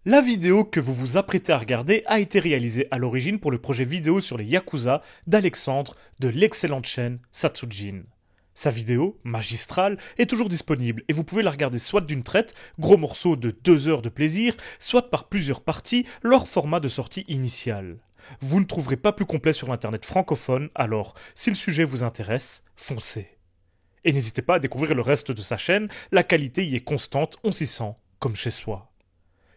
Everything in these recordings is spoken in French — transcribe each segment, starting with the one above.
La vidéo que vous vous apprêtez à regarder a été réalisée à l'origine pour le projet vidéo sur les Yakuza d'Alexandre de l'excellente chaîne Satsujin. Sa vidéo, magistrale, est toujours disponible et vous pouvez la regarder soit d'une traite, gros morceau de 2 heures de plaisir, soit par plusieurs parties, leur format de sortie initial. Vous ne trouverez pas plus complet sur l'internet francophone, alors si le sujet vous intéresse, foncez. Et n'hésitez pas à découvrir le reste de sa chaîne, la qualité y est constante, on s'y sent comme chez soi.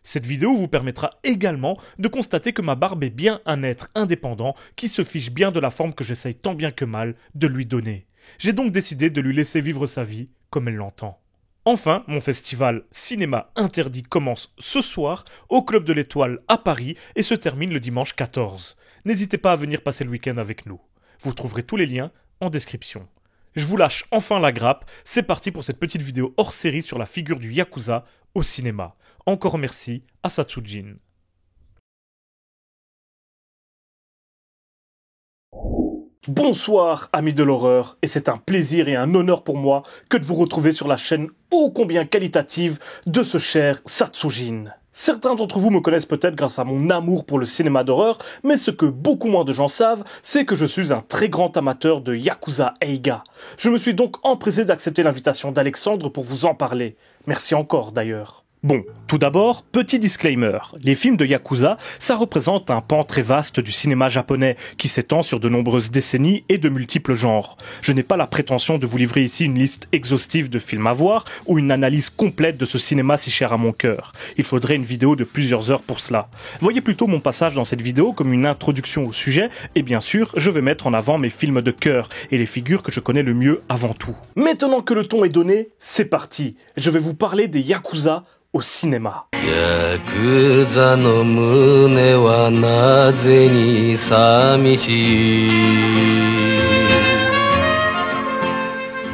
Cette vidéo vous permettra également de constater que ma barbe est bien un être indépendant qui se fiche bien de la forme que j'essaye tant bien que mal de lui donner. J'ai donc décidé de lui laisser vivre sa vie comme elle l'entend. Enfin, mon festival Cinéma Interdit commence ce soir au Club de l'Étoile à Paris et se termine le dimanche 14. N'hésitez pas à venir passer le week-end avec nous. Vous trouverez tous les liens en description. Je vous lâche enfin la grappe, c'est parti pour cette petite vidéo hors série sur la figure du Yakuza au cinéma. Encore merci à Satsujin. Bonsoir amis de l'horreur, et c'est un plaisir et un honneur pour moi que de vous retrouver sur la chaîne ô combien qualitative de ce cher Satsujin. Certains d'entre vous me connaissent peut-être grâce à mon amour pour le cinéma d'horreur, mais ce que beaucoup moins de gens savent, c'est que je suis un très grand amateur de Yakuza Eiga. Je me suis donc empressé d'accepter l'invitation d'Alexandre pour vous en parler. Merci encore d'ailleurs. Bon, tout d'abord, petit disclaimer. Les films de Yakuza, ça représente un pan très vaste du cinéma japonais, qui s'étend sur de nombreuses décennies et de multiples genres. Je n'ai pas la prétention de vous livrer ici une liste exhaustive de films à voir, ou une analyse complète de ce cinéma si cher à mon cœur. Il faudrait une vidéo de plusieurs heures pour cela. Voyez plutôt mon passage dans cette vidéo comme une introduction au sujet, et bien sûr, je vais mettre en avant mes films de cœur, et les figures que je connais le mieux avant tout. Maintenant que le ton est donné, c'est parti. Je vais vous parler des Yakuza au cinéma.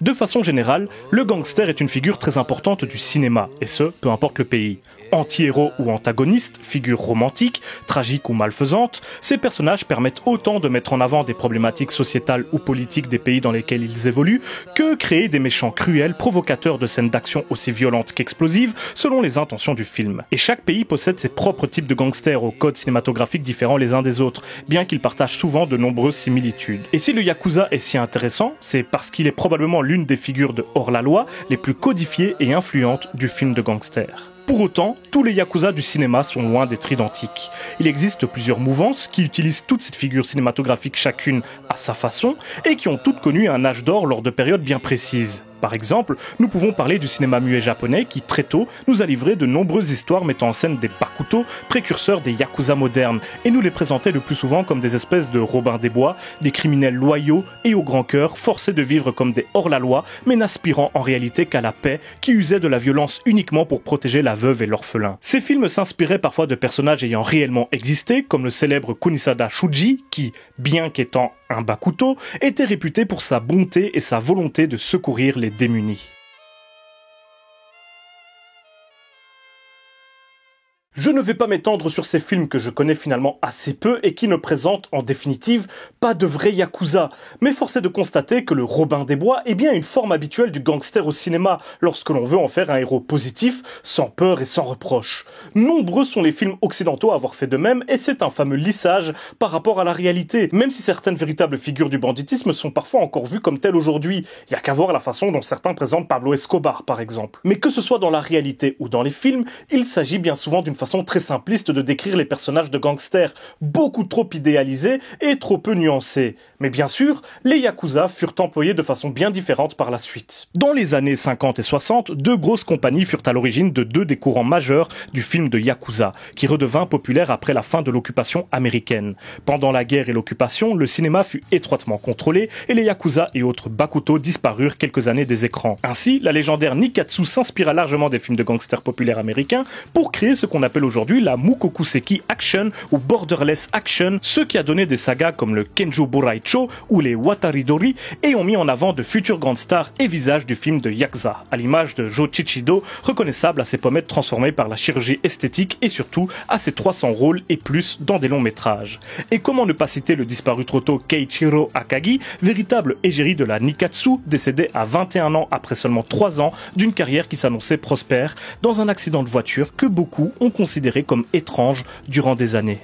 De façon générale, le gangster est une figure très importante du cinéma, et ce, peu importe le pays. Anti-héros ou antagoniste, figure romantique, tragique ou malfaisante, ces personnages permettent autant de mettre en avant des problématiques sociétales ou politiques des pays dans lesquels ils évoluent, que créer des méchants cruels, provocateurs de scènes d'action aussi violentes qu'explosives, selon les intentions du film. Et chaque pays possède ses propres types de gangsters aux codes cinématographiques différents les uns des autres, bien qu'ils partagent souvent de nombreuses similitudes. Et si le Yakuza est si intéressant, c'est parce qu'il est probablement l'une des figures de hors-la-loi les plus codifiées et influentes du film de gangster. Pour autant, tous les Yakuza du cinéma sont loin d'être identiques. Il existe plusieurs mouvances qui utilisent toutes ces figures cinématographiques chacune à sa façon et qui ont toutes connu un âge d'or lors de périodes bien précises. Par exemple, nous pouvons parler du cinéma muet japonais qui, très tôt, nous a livré de nombreuses histoires mettant en scène des bakuto, précurseurs des Yakuza modernes, et nous les présentait le plus souvent comme des espèces de Robin des Bois, des criminels loyaux et au grand cœur, forcés de vivre comme des hors-la-loi, mais n'aspirant en réalité qu'à la paix, qui usaient de la violence uniquement pour protéger la veuve et l'orphelin. Ces films s'inspiraient parfois de personnages ayant réellement existé, comme le célèbre Kunisada Shuji, qui, bien qu'étant un bakuto, était réputé pour sa bonté et sa volonté de secourir les démunis. Je ne vais pas m'étendre sur ces films que je connais finalement assez peu et qui ne présentent en définitive pas de vrais Yakuza. Mais force est de constater que le Robin des Bois est bien une forme habituelle du gangster au cinéma lorsque l'on veut en faire un héros positif, sans peur et sans reproche. Nombreux sont les films occidentaux à avoir fait de même et c'est un fameux lissage par rapport à la réalité. Même si certaines véritables figures du banditisme sont parfois encore vues comme telles aujourd'hui. Il n'y a qu'à voir la façon dont certains présentent Pablo Escobar par exemple. Mais que ce soit dans la réalité ou dans les films, il s'agit bien souvent d'une façon très simpliste de décrire les personnages de gangsters, beaucoup trop idéalisés et trop peu nuancés. Mais bien sûr, les Yakuza furent employés de façon bien différente par la suite. Dans les années 50 et 60, deux grosses compagnies furent à l'origine de deux des courants majeurs du film de Yakuza, qui redevint populaire après la fin de l'occupation américaine. Pendant la guerre et l'occupation, le cinéma fut étroitement contrôlé et les Yakuza et autres bakuto disparurent quelques années des écrans. Ainsi, la légendaire Nikatsu s'inspira largement des films de gangsters populaires américains pour créer ce qu'on appelle aujourd'hui la Mukokuseki Action ou Borderless Action, ce qui a donné des sagas comme le Kenjo Boraicho ou les Wataridori et ont mis en avant de futures grandes stars et visages du film de Yakuza, à l'image de Joe Chichido, reconnaissable à ses pommettes transformées par la chirurgie esthétique et surtout à ses 300 rôles et plus dans des longs métrages. Et comment ne pas citer le disparu trop tôt Keiichiro Akagi, véritable égérie de la Nikatsu, décédé à 21 ans après seulement 3 ans d'une carrière qui s'annonçait prospère, dans un accident de voiture que beaucoup ont considérés comme étranges durant des années.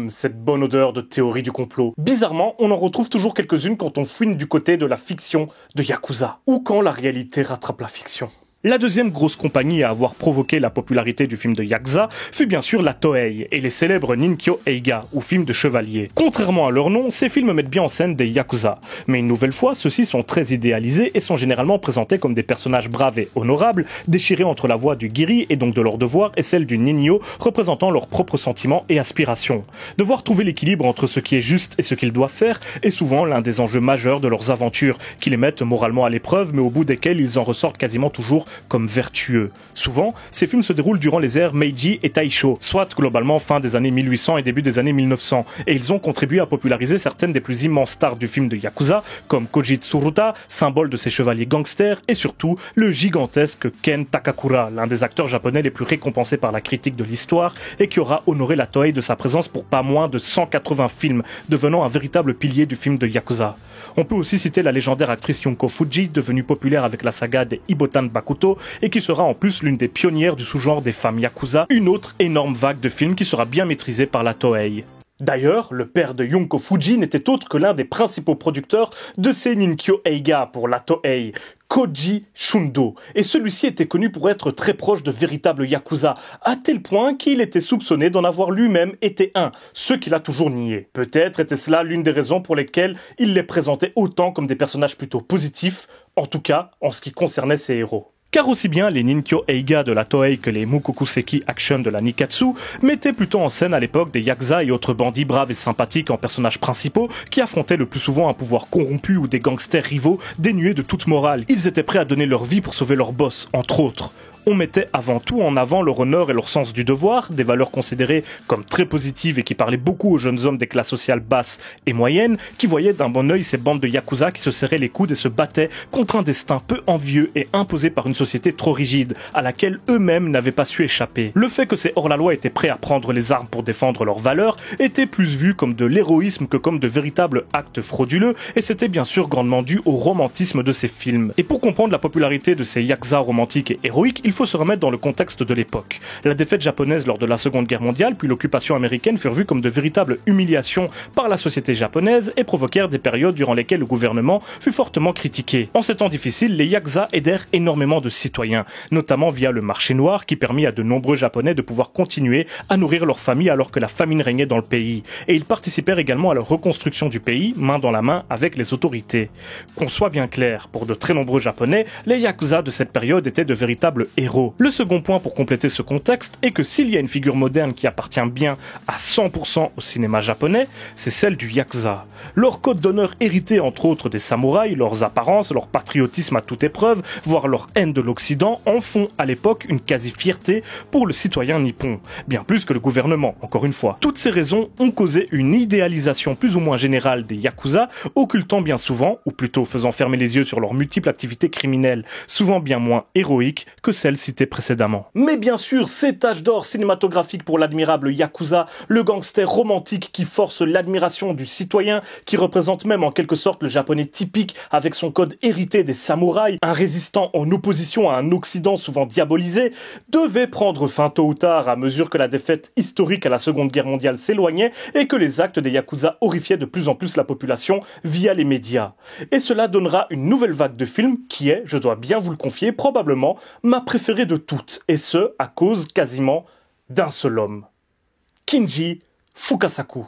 Cette bonne odeur de théorie du complot. Bizarrement, on en retrouve toujours quelques-unes quand on fouine du côté de la fiction de Yakuza, ou quand la réalité rattrape la fiction. La deuxième grosse compagnie à avoir provoqué la popularité du film de Yakuza fut bien sûr la Toei et les célèbres Ninkyo Eiga, ou films de chevaliers. Contrairement à leur nom, ces films mettent bien en scène des Yakuza. Mais une nouvelle fois, ceux-ci sont très idéalisés et sont généralement présentés comme des personnages braves et honorables, déchirés entre la voie du Giri et donc de leur devoir et celle du Ninyo, représentant leurs propres sentiments et aspirations. Devoir trouver l'équilibre entre ce qui est juste et ce qu'ils doivent faire est souvent l'un des enjeux majeurs de leurs aventures, qui les mettent moralement à l'épreuve mais au bout desquels ils en ressortent quasiment toujours comme vertueux. Souvent, ces films se déroulent durant les ères Meiji et Taisho, soit globalement fin des années 1800 et début des années 1900, et ils ont contribué à populariser certaines des plus immenses stars du film de Yakuza, comme Koji Tsuruta, symbole de ces chevaliers gangsters, et surtout le gigantesque Ken Takakura, l'un des acteurs japonais les plus récompensés par la critique de l'histoire, et qui aura honoré la Toei de sa présence pour pas moins de 180 films, devenant un véritable pilier du film de Yakuza. On peut aussi citer la légendaire actrice Yunko Fuji, devenue populaire avec la saga des Ibotan Bakuto, et qui sera en plus l'une des pionnières du sous-genre des femmes Yakuza, une autre énorme vague de films qui sera bien maîtrisée par la Toei. D'ailleurs, le père de Yunko Fuji n'était autre que l'un des principaux producteurs de ces Ninkyo Eiga pour la Toei, Koji Shundo, et celui-ci était connu pour être très proche de véritables Yakuza, à tel point qu'il était soupçonné d'en avoir lui-même été un, ce qu'il a toujours nié. Peut-être était-ce là l'une des raisons pour lesquelles il les présentait autant comme des personnages plutôt positifs, en tout cas en ce qui concernait ses héros. Car aussi bien les Ninkyo Eiga de la Toei que les Mukokuseki Action de la Nikatsu mettaient plutôt en scène à l'époque des Yakuza et autres bandits braves et sympathiques en personnages principaux qui affrontaient le plus souvent un pouvoir corrompu ou des gangsters rivaux dénués de toute morale. Ils étaient prêts à donner leur vie pour sauver leur boss, entre autres. On mettait avant tout en avant leur honneur et leur sens du devoir, des valeurs considérées comme très positives et qui parlaient beaucoup aux jeunes hommes des classes sociales basses et moyennes, qui voyaient d'un bon œil ces bandes de Yakuza qui se serraient les coudes et se battaient contre un destin peu envieux et imposé par une société trop rigide, à laquelle eux-mêmes n'avaient pas su échapper. Le fait que ces hors-la-loi étaient prêts à prendre les armes pour défendre leurs valeurs était plus vu comme de l'héroïsme que comme de véritables actes frauduleux, et c'était bien sûr grandement dû au romantisme de ces films. Et pour comprendre la popularité de ces Yakuza romantiques et héroïques, il faut se remettre dans le contexte de l'époque. La défaite japonaise lors de la Seconde Guerre mondiale, puis l'occupation américaine furent vues comme de véritables humiliations par la société japonaise et provoquèrent des périodes durant lesquelles le gouvernement fut fortement critiqué. En ces temps difficiles, les Yakuza aidèrent énormément de citoyens, notamment via le marché noir qui permit à de nombreux Japonais de pouvoir continuer à nourrir leur famille alors que la famine régnait dans le pays. Et ils participèrent également à la reconstruction du pays, main dans la main avec les autorités. Qu'on soit bien clair, pour de très nombreux Japonais, les Yakuza de cette période étaient de véritables héros. Le second point pour compléter ce contexte est que s'il y a une figure moderne qui appartient bien à 100% au cinéma japonais, c'est celle du Yakuza. Leur code d'honneur hérité entre autres des samouraïs, leurs apparences, leur patriotisme à toute épreuve, voire leur haine de l'Occident, en font à l'époque une quasi-fierté pour le citoyen nippon. Bien plus que le gouvernement, encore une fois. Toutes ces raisons ont causé une idéalisation plus ou moins générale des Yakuza, occultant bien souvent, ou plutôt faisant fermer les yeux sur leurs multiples activités criminelles, souvent bien moins héroïques que celles citées précédemment. Mais bien sûr, c'est âge d'or cinématographique pour l'admirable Yakuza, le gangster romantique qui force l'admiration du citoyen, qui représente même en quelque sorte le japonais typique avec son code hérité des samouraïs, un résistant en opposition à un Occident souvent diabolisé, devait prendre fin tôt ou tard à mesure que la défaite historique à la Seconde Guerre mondiale s'éloignait et que les actes des Yakuza horrifiaient de plus en plus la population via les médias. Et cela donnera une nouvelle vague de films qui est, je dois bien vous le confier, probablement ma préférée de toutes, et ce, à cause quasiment d'un seul homme. Kinji Fukasaku.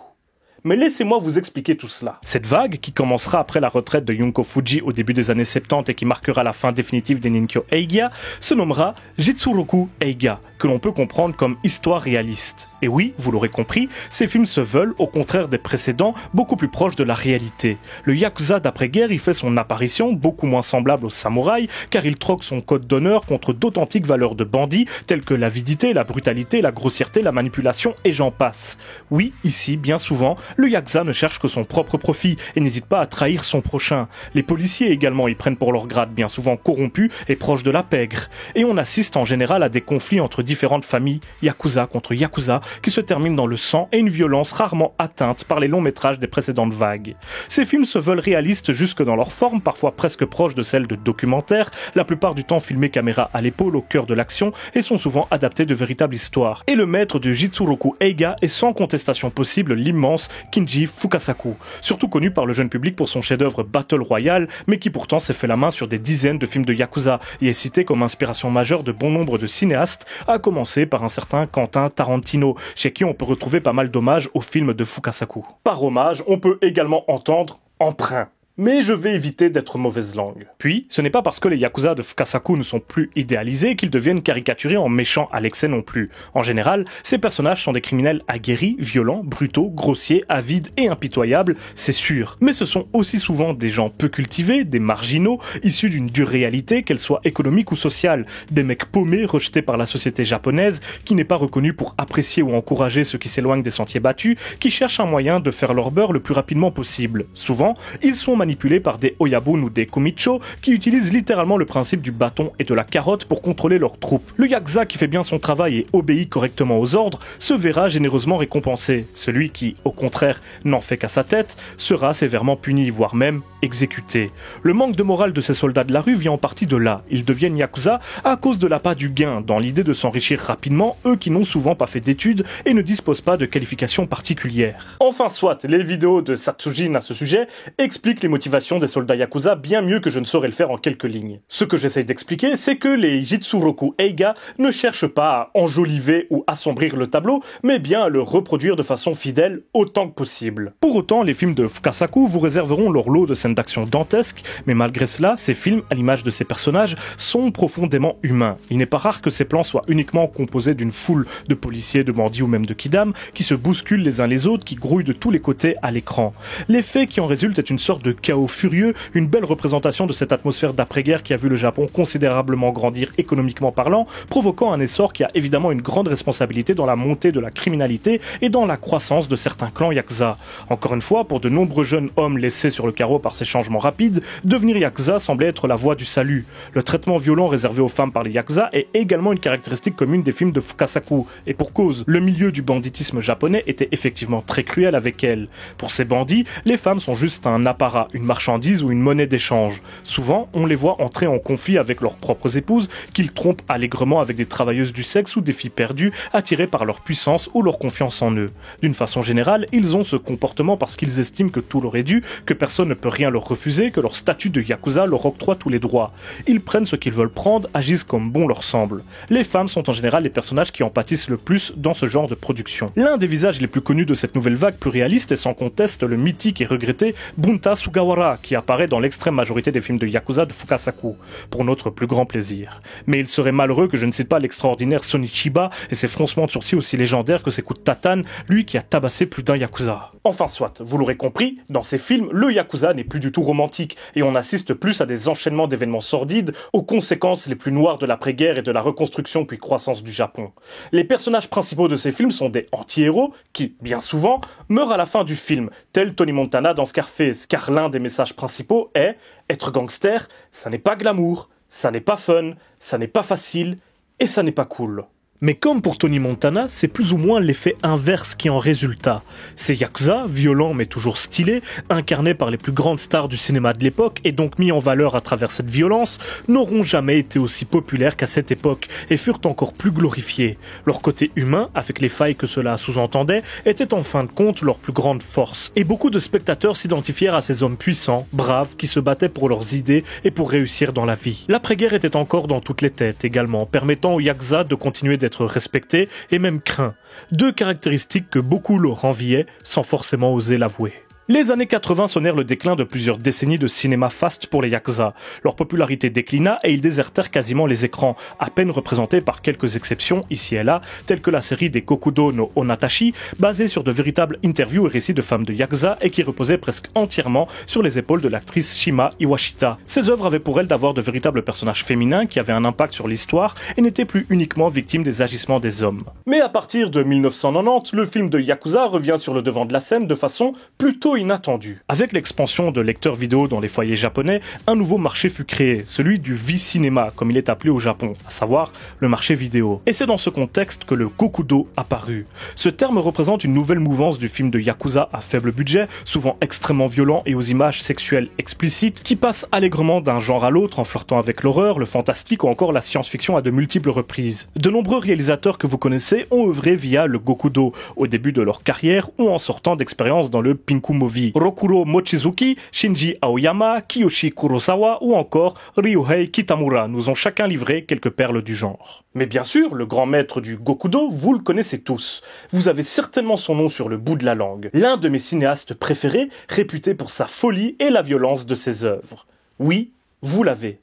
Mais laissez-moi vous expliquer tout cela. Cette vague, qui commencera après la retraite de Yunko Fuji au début des années 70 et qui marquera la fin définitive des Ninkyo Eiga, se nommera Jitsuroku Eiga, que l'on peut comprendre comme histoire réaliste. Et oui, vous l'aurez compris, ces films se veulent, au contraire des précédents, beaucoup plus proches de la réalité. Le Yakuza d'après-guerre y fait son apparition, beaucoup moins semblable au samouraï, car il troque son code d'honneur contre d'authentiques valeurs de bandits, telles que l'avidité, la brutalité, la grossièreté, la manipulation, et j'en passe. Oui, ici, bien souvent, le Yakuza ne cherche que son propre profit et n'hésite pas à trahir son prochain. Les policiers également y prennent pour leur grade, bien souvent corrompus et proches de la pègre. Et on assiste en général à des conflits entre différentes familles, Yakuza contre Yakuza, qui se terminent dans le sang et une violence rarement atteinte par les longs métrages des précédentes vagues. Ces films se veulent réalistes jusque dans leur forme, parfois presque proche de celle de documentaires, la plupart du temps filmés caméra à l'épaule au cœur de l'action et sont souvent adaptés de véritables histoires. Et le maître du Jitsuroku Eiga est sans contestation possible l'immense Kinji Fukasaku, surtout connu par le jeune public pour son chef-d'œuvre Battle Royale, mais qui pourtant s'est fait la main sur des dizaines de films de Yakuza et est cité comme inspiration majeure de bon nombre de cinéastes, à commencer par un certain Quentin Tarantino, chez qui on peut retrouver pas mal d'hommages aux films de Fukasaku. Par hommage, on peut également entendre emprunt. Mais je vais éviter d'être mauvaise langue. Puis, ce n'est pas parce que les Yakuza de Fukasaku ne sont plus idéalisés qu'ils deviennent caricaturés en méchants à l'excès non plus. En général, ces personnages sont des criminels aguerris, violents, brutaux, grossiers, avides et impitoyables, c'est sûr. Mais ce sont aussi souvent des gens peu cultivés, des marginaux, issus d'une dure réalité, qu'elle soit économique ou sociale, des mecs paumés rejetés par la société japonaise, qui n'est pas reconnue pour apprécier ou encourager ceux qui s'éloignent des sentiers battus, qui cherchent un moyen de faire leur beurre le plus rapidement possible. Souvent, ils sont manipulés par des oyabun ou des komicho qui utilisent littéralement le principe du bâton et de la carotte pour contrôler leurs troupes. Le yakuza qui fait bien son travail et obéit correctement aux ordres se verra généreusement récompensé. Celui qui, au contraire, n'en fait qu'à sa tête, sera sévèrement puni, voire même exécuté. Le manque de morale de ces soldats de la rue vient en partie de là. Ils deviennent yakuza à cause de l'appât du gain, dans l'idée de s'enrichir rapidement, eux qui n'ont souvent pas fait d'études et ne disposent pas de qualifications particulières. Enfin soit, les vidéos de Satsujin à ce sujet expliquent les motivations des soldats yakuza bien mieux que je ne saurais le faire en quelques lignes. Ce que j'essaye d'expliquer, c'est que les Jitsuroku Eiga ne cherchent pas à enjoliver ou assombrir le tableau, mais bien à le reproduire de façon fidèle autant que possible. Pour autant, les films de Fukasaku vous réserveront leur lot de scènes d'action dantesques, mais malgré cela, ces films, à l'image de ces personnages, sont profondément humains. Il n'est pas rare que ces plans soient uniquement composés d'une foule de policiers, de bandits ou même de kidam, qui se bousculent les uns les autres, qui grouillent de tous les côtés à l'écran. L'effet qui en résulte est une sorte de chaos furieux, une belle représentation de cette atmosphère d'après-guerre qui a vu le Japon considérablement grandir économiquement parlant, provoquant un essor qui a évidemment une grande responsabilité dans la montée de la criminalité et dans la croissance de certains clans yakuza. Encore une fois, pour de nombreux jeunes hommes laissés sur le carreau par ces changements rapides, devenir yakuza semblait être la voie du salut. Le traitement violent réservé aux femmes par les yakuza est également une caractéristique commune des films de Fukasaku, et pour cause, le milieu du banditisme japonais était effectivement très cruel avec elles. Pour ces bandits, les femmes sont juste un apparat, une marchandise ou une monnaie d'échange. Souvent, on les voit entrer en conflit avec leurs propres épouses, qu'ils trompent allègrement avec des travailleuses du sexe ou des filles perdues, attirées par leur puissance ou leur confiance en eux. D'une façon générale, ils ont ce comportement parce qu'ils estiment que tout leur est dû, que personne ne peut rien leur refuser, que leur statut de yakuza leur octroie tous les droits. Ils prennent ce qu'ils veulent prendre, agissent comme bon leur semble. Les femmes sont en général les personnages qui en pâtissent le plus dans ce genre de production. L'un des visages les plus connus de cette nouvelle vague plus réaliste est sans conteste le mythique et regretté Bunta Sugawara, qui apparaît dans l'extrême majorité des films de yakuza de Fukasaku, pour notre plus grand plaisir. Mais il serait malheureux que je ne cite pas l'extraordinaire Sonichiba et ses froncements de sourcils aussi légendaires que ses coups de tatane, lui qui a tabassé plus d'un yakuza. Enfin soit, vous l'aurez compris, dans ces films, le yakuza n'est plus du tout romantique, et on assiste plus à des enchaînements d'événements sordides, aux conséquences les plus noires de l'après-guerre et de la reconstruction puis croissance du Japon. Les personnages principaux de ces films sont des anti-héros qui, bien souvent, meurent à la fin du film, tel Tony Montana dans Scarface, car l'un des messages principaux est « Être gangster, ça n'est pas glamour, ça n'est pas fun, ça n'est pas facile, et ça n'est pas cool ». Mais comme pour Tony Montana, c'est plus ou moins l'effet inverse qui en résulta. Ces yakuza, violents mais toujours stylés, incarnés par les plus grandes stars du cinéma de l'époque et donc mis en valeur à travers cette violence, n'auront jamais été aussi populaires qu'à cette époque et furent encore plus glorifiés. Leur côté humain, avec les failles que cela sous-entendait, était en fin de compte leur plus grande force. Et beaucoup de spectateurs s'identifièrent à ces hommes puissants, braves, qui se battaient pour leurs idées et pour réussir dans la vie. L'après-guerre était encore dans toutes les têtes également, permettant aux yakuza de continuer d'être respectés et même craints. Deux caractéristiques que beaucoup leur enviaient sans forcément oser l'avouer. Les années 80 sonnèrent le déclin de plusieurs décennies de cinéma faste pour les yakuza. Leur popularité déclina et ils désertèrent quasiment les écrans, à peine représentés par quelques exceptions ici et là, telles que la série des Kokudo no Onatashi, basée sur de véritables interviews et récits de femmes de yakuza et qui reposait presque entièrement sur les épaules de l'actrice Shima Iwashita. Ces œuvres avaient pour elle d'avoir de véritables personnages féminins qui avaient un impact sur l'histoire et n'étaient plus uniquement victimes des agissements des hommes. Mais à partir de 1990, le film de yakuza revient sur le devant de la scène de façon plutôt plutôt inattendu. Avec l'expansion de lecteurs vidéo dans les foyers japonais, un nouveau marché fut créé, celui du V-cinéma, comme il est appelé au Japon, à savoir le marché vidéo. Et c'est dans ce contexte que le Gokudo apparut. Ce terme représente une nouvelle mouvance du film de Yakuza à faible budget, souvent extrêmement violent et aux images sexuelles explicites, qui passe allègrement d'un genre à l'autre en flirtant avec l'horreur, le fantastique ou encore la science-fiction à de multiples reprises. De nombreux réalisateurs que vous connaissez ont œuvré via le Gokudo, au début de leur carrière ou en sortant d'expériences dans le Pinku Movie. Rokuro Mochizuki, Shinji Aoyama, Kiyoshi Kurosawa ou encore Ryuhei Kitamura nous ont chacun livré quelques perles du genre. Mais bien sûr, le grand maître du Gokudo, vous le connaissez tous. Vous avez certainement son nom sur le bout de la langue. L'un de mes cinéastes préférés, réputé pour sa folie et la violence de ses œuvres. Oui, vous l'avez.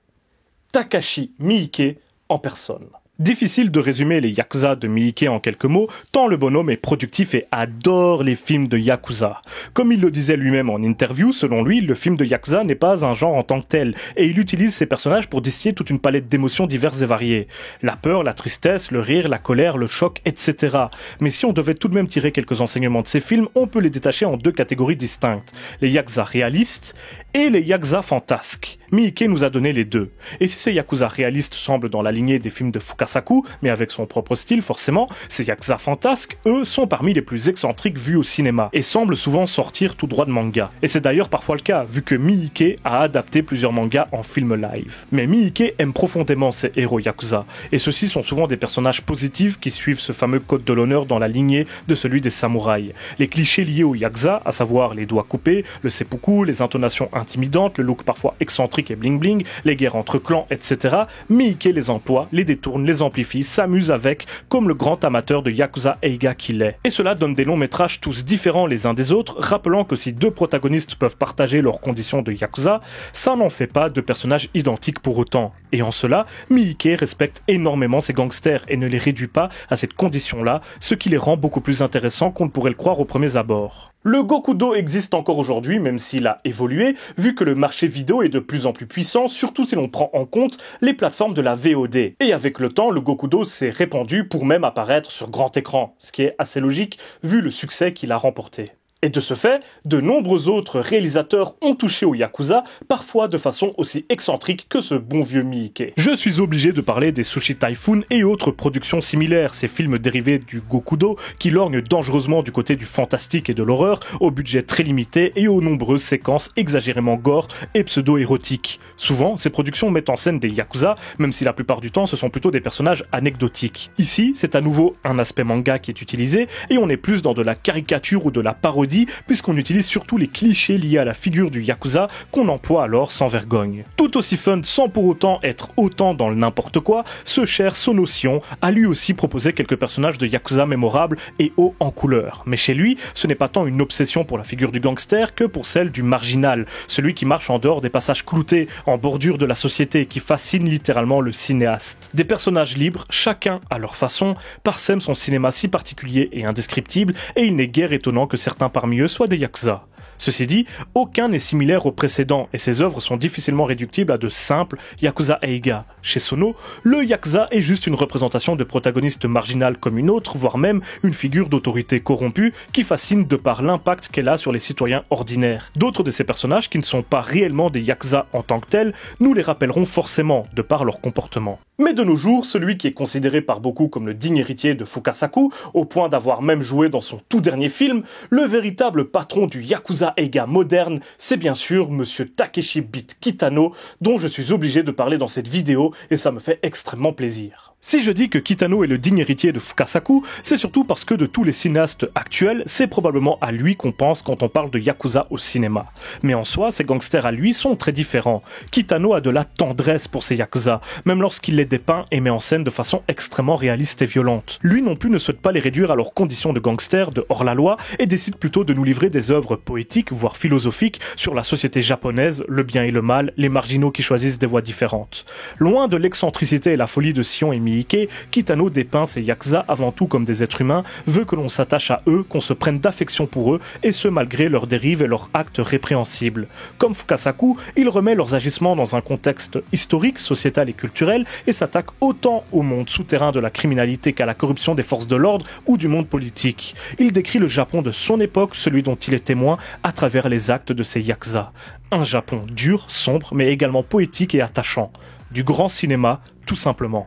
Takashi Miike en personne. Difficile de résumer les Yakuza de Miike en quelques mots, tant le bonhomme est productif et adore les films de Yakuza. Comme il le disait lui-même en interview, selon lui, le film de Yakuza n'est pas un genre en tant que tel, et il utilise ses personnages pour distiller toute une palette d'émotions diverses et variées. La peur, la tristesse, le rire, la colère, le choc, etc. Mais si on devait tout de même tirer quelques enseignements de ces films, on peut les détacher en deux catégories distinctes. Les Yakuza réalistes et les Yakuza fantasques. Miike nous a donné les deux. Et si ces Yakuza réalistes semblent dans la lignée des films de Fukasaku, mais avec son propre style forcément, ces Yakuza fantasques, eux, sont parmi les plus excentriques vus au cinéma, et semblent souvent sortir tout droit de manga. Et c'est d'ailleurs parfois le cas, vu que Miike a adapté plusieurs mangas en film live. Mais Miike aime profondément ses héros Yakuza, et ceux-ci sont souvent des personnages positifs qui suivent ce fameux code de l'honneur dans la lignée de celui des samouraïs. Les clichés liés aux Yakuza, à savoir les doigts coupés, le seppuku, les intonations intimidantes, le look parfois excentrique et bling bling, les guerres entre clans, etc. Miike les emploie, les détourne, les amplifie, s'amuse avec, comme le grand amateur de Yakuza Eiga qu'il est. Et cela donne des longs métrages tous différents les uns des autres, rappelant que si deux protagonistes peuvent partager leurs conditions de Yakuza, ça n'en fait pas deux personnages identiques pour autant. Et en cela, Miike respecte énormément ses gangsters et ne les réduit pas à cette condition-là, ce qui les rend beaucoup plus intéressants qu'on ne pourrait le croire aux premiers abords. Le Gokudo existe encore aujourd'hui, même s'il a évolué, vu que le marché vidéo est de plus en plus puissant, surtout si l'on prend en compte les plateformes de la VOD. Et avec le temps, le Gokudo s'est répandu pour même apparaître sur grand écran, ce qui est assez logique vu le succès qu'il a remporté. Et de ce fait, de nombreux autres réalisateurs ont touché au Yakuza, parfois de façon aussi excentrique que ce bon vieux Miike. Je suis obligé de parler des Sushi Typhoon et autres productions similaires, ces films dérivés du Gokudo qui lorgnent dangereusement du côté du fantastique et de l'horreur, au budget très limité et aux nombreuses séquences exagérément gore et pseudo-érotiques. Souvent, ces productions mettent en scène des Yakuza, même si la plupart du temps ce sont plutôt des personnages anecdotiques. Ici, c'est à nouveau un aspect manga qui est utilisé, et on est plus dans de la caricature ou de la parodie, puisqu'on utilise surtout les clichés liés à la figure du Yakuza qu'on emploie alors sans vergogne. Tout aussi fun sans pour autant être autant dans le n'importe quoi, ce cher Sonotion a lui aussi proposé quelques personnages de Yakuza mémorables et hauts en couleur. Mais chez lui, ce n'est pas tant une obsession pour la figure du gangster que pour celle du marginal, celui qui marche en dehors des passages cloutés, en bordure de la société, qui fascine littéralement le cinéaste. Des personnages libres, chacun à leur façon, parsèment son cinéma si particulier et indescriptible, et il n'est guère étonnant que certains parmi eux soient des Yakuza. Ceci dit, aucun n'est similaire au précédent et ses œuvres sont difficilement réductibles à de simples Yakuza Eiga. Chez Sono, le Yakuza est juste une représentation de protagoniste marginal comme une autre, voire même une figure d'autorité corrompue qui fascine de par l'impact qu'elle a sur les citoyens ordinaires. D'autres de ces personnages qui ne sont pas réellement des Yakuza en tant que tels, nous les rappellerons forcément de par leur comportement. Mais de nos jours, celui qui est considéré par beaucoup comme le digne héritier de Fukasaku, au point d'avoir même joué dans son tout dernier film, le véritable patron du Yakuza Eiga moderne, c'est bien sûr Monsieur Takeshi Beat Kitano, dont je suis obligé de parler dans cette vidéo, et ça me fait extrêmement plaisir. Si je dis que Kitano est le digne héritier de Fukasaku, c'est surtout parce que de tous les cinéastes actuels, c'est probablement à lui qu'on pense quand on parle de Yakuza au cinéma. Mais en soi, ces gangsters à lui sont très différents. Kitano a de la tendresse pour ses Yakuza, même lorsqu'il les dépeint et met en scène de façon extrêmement réaliste et violente. Lui non plus ne souhaite pas les réduire à leurs conditions de gangsters, de hors-la-loi, et décide plutôt de nous livrer des œuvres poétiques, voire philosophiques, sur la société japonaise, le bien et le mal, les marginaux qui choisissent des voies différentes. Loin de l'excentricité et la folie de Sion et Miike, Kitano dépeint ses Yakuza avant tout comme des êtres humains, veut que l'on s'attache à eux, qu'on se prenne d'affection pour eux, et ce malgré leurs dérives et leurs actes répréhensibles. Comme Fukasaku, il remet leurs agissements dans un contexte historique, sociétal et culturel, et s'attaque autant au monde souterrain de la criminalité qu'à la corruption des forces de l'ordre ou du monde politique. Il décrit le Japon de son époque, celui dont il est témoin, à travers les actes de ses yakuza. Un Japon dur, sombre, mais également poétique et attachant. Du grand cinéma, tout simplement.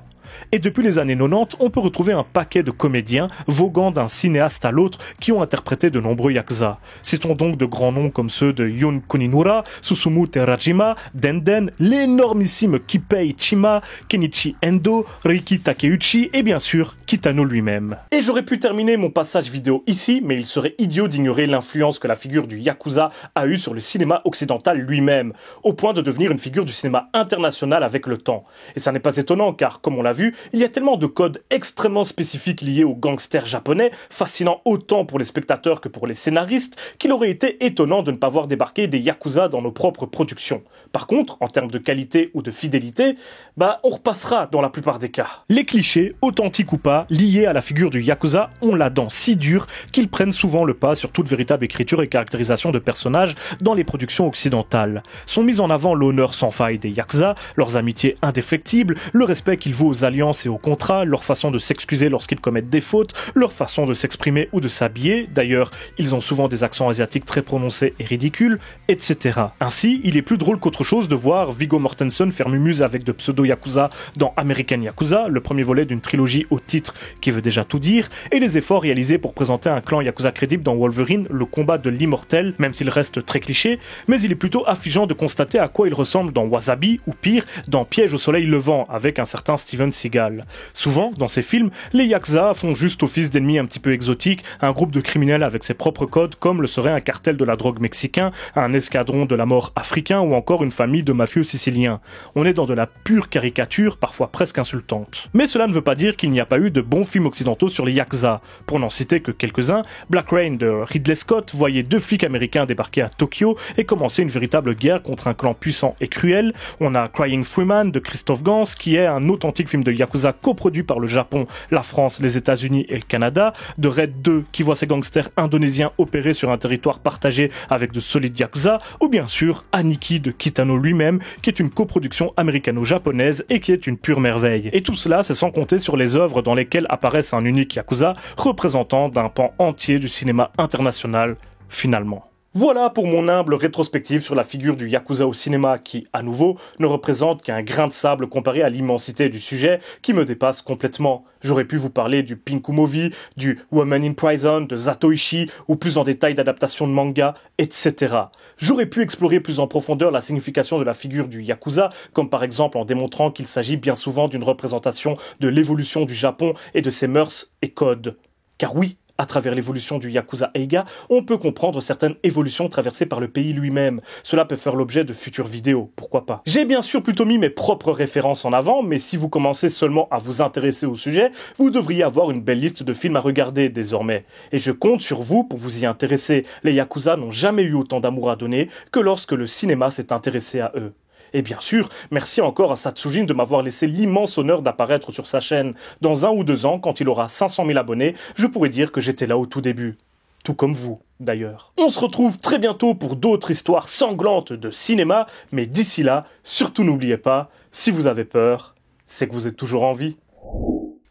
Et depuis les années 90, on peut retrouver un paquet de comédiens voguant d'un cinéaste à l'autre qui ont interprété de nombreux yakuza. Citons donc de grands noms comme ceux de Yun Kuninura, Susumu Terajima, Denden, l'énormissime Kipei Chima, Kenichi Endo, Riki Takeuchi et bien sûr Kitano lui-même. Et j'aurais pu terminer mon passage vidéo ici, mais il serait idiot d'ignorer l'influence que la figure du yakuza a eue sur le cinéma occidental lui-même, au point de devenir une figure du cinéma international avec le temps. Et ça n'est pas étonnant car, comme on l'a vu, il y a tellement de codes extrêmement spécifiques liés aux gangsters japonais, fascinants autant pour les spectateurs que pour les scénaristes, qu'il aurait été étonnant de ne pas voir débarquer des yakuza dans nos propres productions. Par contre, en termes de qualité ou de fidélité, on repassera dans la plupart des cas. Les clichés, authentiques ou pas, liés à la figure du yakuza ont la dent si dure qu'ils prennent souvent le pas sur toute véritable écriture et caractérisation de personnages dans les productions occidentales. Sont mis en avant l'honneur sans faille des yakuza, leurs amitiés indéfectibles, le respect qu'ils vouent aux alliances et aux contrats, leur façon de s'excuser lorsqu'ils commettent des fautes, leur façon de s'exprimer ou de s'habiller, d'ailleurs, ils ont souvent des accents asiatiques très prononcés et ridicules, etc. Ainsi, il est plus drôle qu'autre chose de voir Viggo Mortensen faire mumuse avec de pseudo-yakuza dans American Yakuza, le premier volet d'une trilogie au titre qui veut déjà tout dire, et les efforts réalisés pour présenter un clan yakuza crédible dans Wolverine, le combat de l'immortel, même s'il reste très cliché, mais il est plutôt affligeant de constater à quoi il ressemble dans Wasabi, ou pire, dans Piège au soleil levant, avec un certain Steven Seagal. Souvent, dans ces films, les yakuza font juste office d'ennemis un petit peu exotiques, un groupe de criminels avec ses propres codes, comme le serait un cartel de la drogue mexicain, un escadron de la mort africain ou encore une famille de mafieux siciliens. On est dans de la pure caricature, parfois presque insultante. Mais cela ne veut pas dire qu'il n'y a pas eu de bons films occidentaux sur les yakuza. Pour n'en citer que quelques-uns, Black Rain de Ridley Scott voyait 2 flics américains débarquer à Tokyo et commencer une véritable guerre contre un clan puissant et cruel. On a Crying Freeman de Christophe Gans, qui est un authentique film de yakuza coproduit par le Japon, la France, les États-Unis et le Canada, de Raid 2 qui voit ses gangsters indonésiens opérer sur un territoire partagé avec de solides yakuza, ou bien sûr Aniki de Kitano lui-même, qui est une coproduction américano-japonaise et qui est une pure merveille. Et tout cela, c'est sans compter sur les œuvres dans lesquelles apparaissent un unique yakuza représentant d'un pan entier du cinéma international, finalement. Voilà pour mon humble rétrospective sur la figure du yakuza au cinéma qui, à nouveau, ne représente qu'un grain de sable comparé à l'immensité du sujet qui me dépasse complètement. J'aurais pu vous parler du Pinku Movie, du Woman in Prison, de Zatoichi, ou plus en détail d'adaptations de manga, etc. J'aurais pu explorer plus en profondeur la signification de la figure du yakuza, comme par exemple en démontrant qu'il s'agit bien souvent d'une représentation de l'évolution du Japon et de ses mœurs et codes. Car oui, à travers l'évolution du Yakuza Eiga, on peut comprendre certaines évolutions traversées par le pays lui-même. Cela peut faire l'objet de futures vidéos, pourquoi pas. J'ai bien sûr plutôt mis mes propres références en avant, mais si vous commencez seulement à vous intéresser au sujet, vous devriez avoir une belle liste de films à regarder désormais. Et je compte sur vous pour vous y intéresser. Les Yakuza n'ont jamais eu autant d'amour à donner que lorsque le cinéma s'est intéressé à eux. Et bien sûr, merci encore à Satsujin de m'avoir laissé l'immense honneur d'apparaître sur sa chaîne. Dans 1 ou 2 ans, quand il aura 500 000 abonnés, je pourrais dire que j'étais là au tout début. Tout comme vous, d'ailleurs. On se retrouve très bientôt pour d'autres histoires sanglantes de cinéma, mais d'ici là, surtout n'oubliez pas, si vous avez peur, c'est que vous êtes toujours en vie.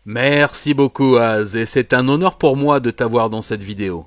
Merci beaucoup Az, et c'est un honneur pour moi de t'avoir dans cette vidéo.